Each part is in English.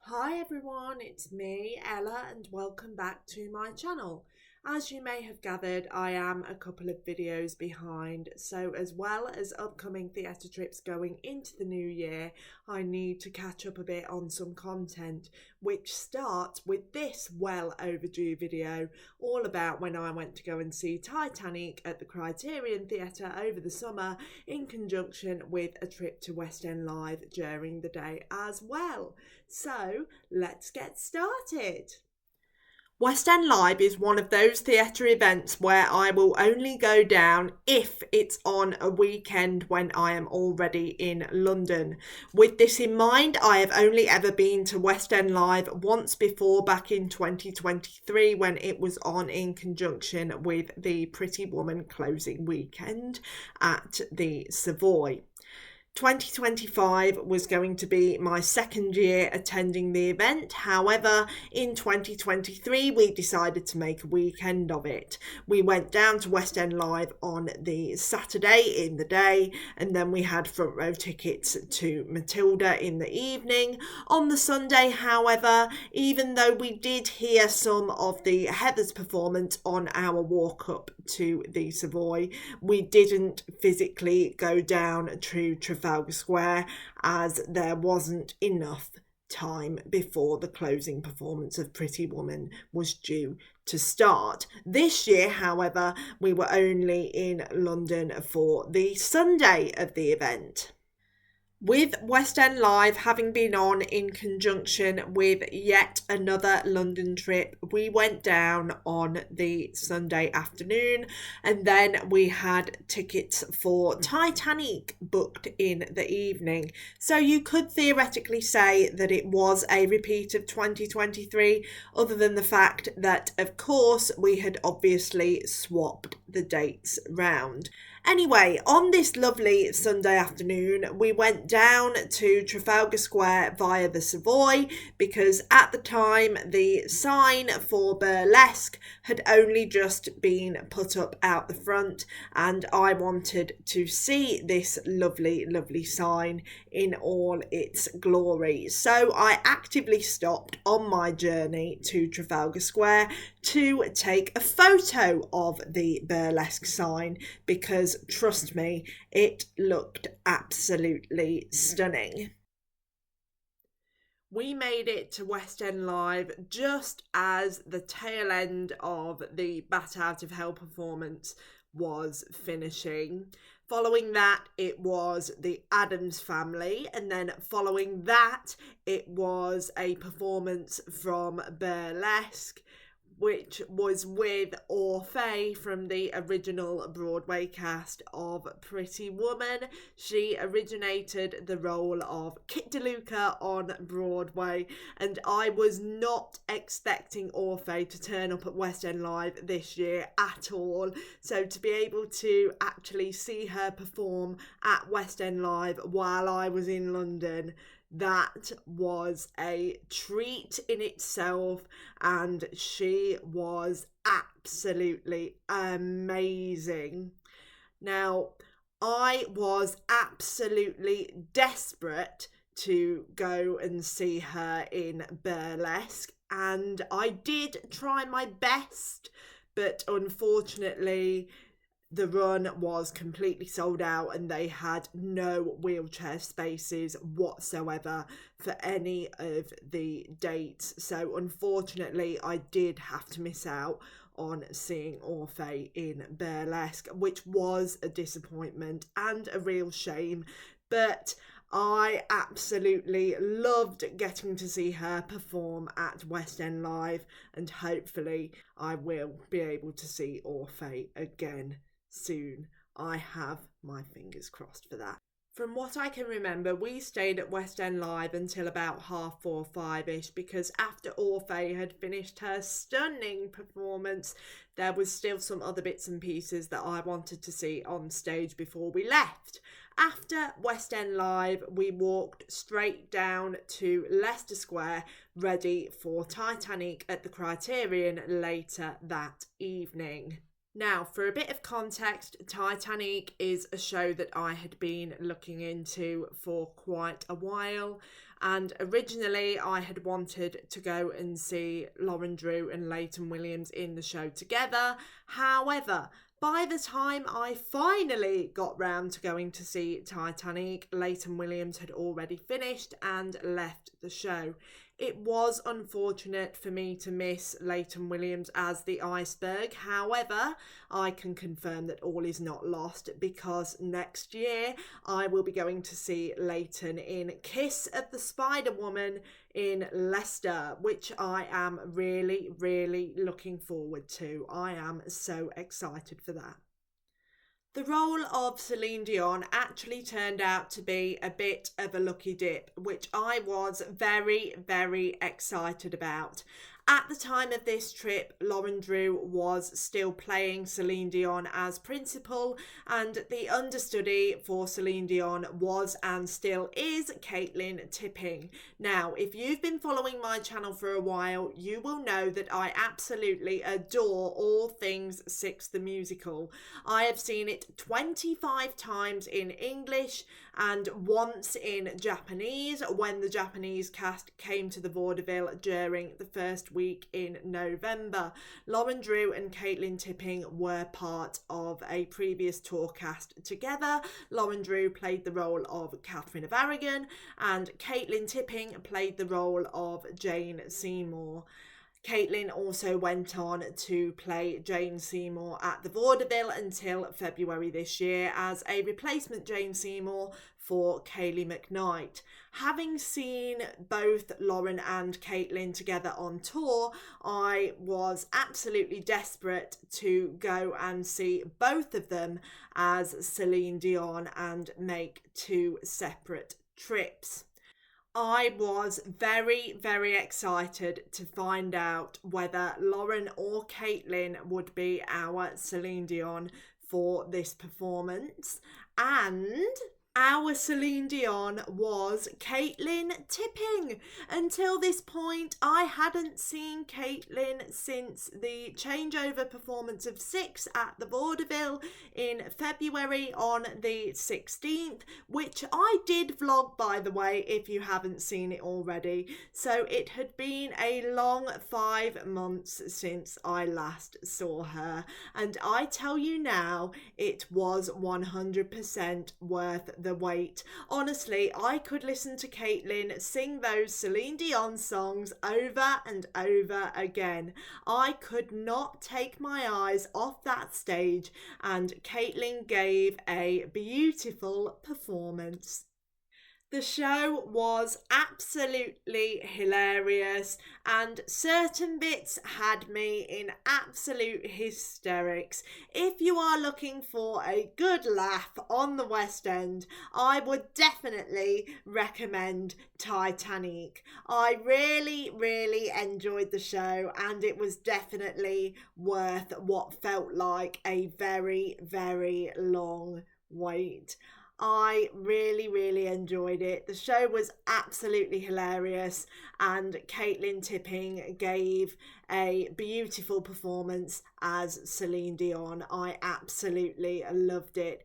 Hi everyone, it's me, Ella, and welcome back to my channel. As you may have gathered, I am a couple of videos behind, so as well as upcoming theatre trips going into the new year, I need to catch up a bit on some content, which starts with this well overdue video, all about when I went to go and see Titanique at the Criterion Theatre over the summer, in conjunction with a trip to West End Live during the day as well. So let's get started. West End Live is one of those theatre events where I will only go down if it's on a weekend when I am already in London. With this in mind, I have only ever been to West End Live once before, back in 2023, when it was on in conjunction with the Pretty Woman closing weekend at the Savoy. 2025 was going to be my second year attending the event. However, in 2023, we decided to make a weekend of it. We went down to West End Live on the Saturday in the day, and then we had front row tickets to Matilda in the evening. On the Sunday, however, even though we did hear some of the Heathers performance on our walk up to the Savoy, we didn't physically go down to Trafalgar Square, as there wasn't enough time before the closing performance of Pretty Woman was due to start. This year, however, we were only in London for the Sunday of the event. With West End Live having been on in conjunction with yet another London trip, we went down on the Sunday afternoon, and then we had tickets for Titanique booked in the evening. So you could theoretically say that it was a repeat of 2023, other than the fact that, of course, we had obviously swapped the dates round. Anyway, on this lovely Sunday afternoon, we went down to Trafalgar Square via the Savoy, because at the time the sign for burlesque had only just been put up out the front, and I wanted to see this lovely, lovely sign in all its glory. So I actively stopped on my journey to Trafalgar Square to take a photo of the burlesque sign, because trust me, it looked absolutely stunning. We made it to West End Live just as the tail end of the Bat Out of Hell performance was finishing. Following that, it was the Addams Family, and then following that, it was a performance from Burlesque, which was with Orfeh from the original Broadway cast of Pretty Woman. She originated the role of Kit DeLuca on Broadway, and I was not expecting Orfeh to turn up at West End Live this year at all. So to be able to actually see her perform at West End Live while I was in London, that was a treat in itself, and she was absolutely amazing. Now, I was absolutely desperate to go and see her in Burlesque, and I did try my best, but unfortunately the run was completely sold out, and they had no wheelchair spaces whatsoever for any of the dates. So unfortunately, I did have to miss out on seeing Orfeh in Burlesque, which was a disappointment and a real shame. But I absolutely loved getting to see her perform at West End Live, and hopefully I will be able to see Orfeh again soon. I have my fingers crossed for that. From what I can remember, we stayed at West End Live until about 4:30, 5ish, because after Orfeh had finished her stunning performance, there was still some other bits and pieces that I wanted to see on stage before we left. After West End Live, we walked straight down to Leicester Square, ready for Titanique at the Criterion later that evening. Now, for a bit of context, Titanique is a show that I had been looking into for quite a while. and originally I had wanted to go and see Lauren Drew and Leighton Williams in the show together. However, by the time I finally got round to going to see Titanic, Leighton Williams had already finished and left the show. It was unfortunate for me to miss Leighton Williams as the iceberg. However, I can confirm that all is not lost, because next year I will be going to see Leighton in Kiss of the Spider-Woman in Leicester, which I am really, really looking forward to. I am so excited for that. The role of Celine Dion actually turned out to be a bit of a lucky dip, which I was very, very excited about. At the time of this trip, Lauren Drew was still playing Celine Dion as principal, and the understudy for Celine Dion was and still is Caitlin Tipping. Now, if you've been following my channel for a while, you will know that I absolutely adore all things Six the Musical. I have seen it 25 times in English and once in Japanese when the Japanese cast came to the Vaudeville during the first week in November. Lauren Drew and Caitlin Tipping were part of a previous tour cast together. Lauren Drew played the role of Catherine of Aragon and Caitlin Tipping played the role of Jane Seymour. Caitlin also went on to play Jane Seymour at the Vaudeville until February this year as a replacement Jane Seymour for Kaylee McKnight. Having seen both Lauren and Caitlin together on tour, I was absolutely desperate to go and see both of them as Celine Dion and make two separate trips. I was very, very excited to find out whether Lauren or Caitlin would be our Celine Dion for this performance, and our Celine Dion was Caitlin Tipping. Until this point, I hadn't seen Caitlin since the changeover performance of Six at the Vaudeville in February on the 16th, which I did vlog, by the way, if you haven't seen it already. So it had been a long 5 months since I last saw her, and I tell you now, it was 100% worth the wait. Honestly, I could listen to Caitlin sing those Celine Dion songs over and over again. I could not take my eyes off that stage, and Caitlin gave a beautiful performance. The show was absolutely hilarious, and certain bits had me in absolute hysterics. If you are looking for a good laugh on the West End, I would definitely recommend Titanique. I really, really enjoyed the show, and it was definitely worth what felt like a very, very long wait. I really, really enjoyed it. The show was absolutely hilarious, and Caitlin Tipping gave a beautiful performance as Celine Dion. I absolutely loved it.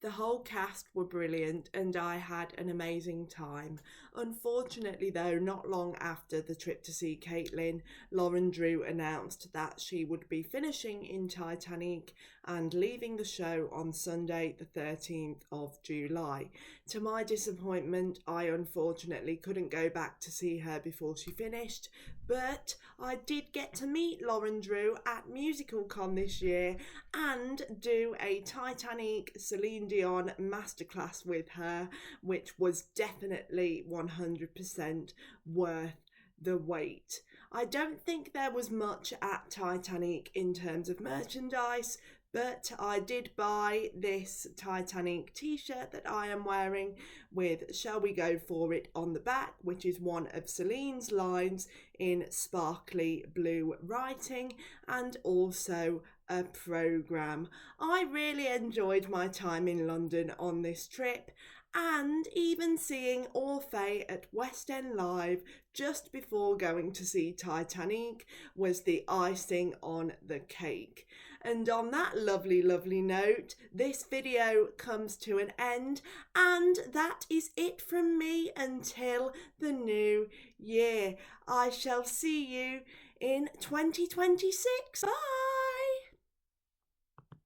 The whole cast were brilliant and I had an amazing time. Unfortunately though, not long after the trip to see Caitlin, Lauren Drew announced that she would be finishing in Titanique and leaving the show on Sunday the 13th of July. To my disappointment, I unfortunately couldn't go back to see her before she finished, but I did get to meet Lauren Drew at MusicalCon this year and do a Titanique Celine Dion masterclass with her, which was definitely 100% worth the wait. I don't think there was much at Titanique in terms of merchandise, but I did buy this Titanique t-shirt that I am wearing with "Shall We Go For It" on the back, which is one of Celine's lines in sparkly blue writing, and also a programme. I really enjoyed my time in London on this trip, and even seeing Orfeo at West End Live just before going to see Titanique was the icing on the cake. And on that lovely, lovely note, this video comes to an end, and that is it from me until the new year. I shall see you in 2026. Bye!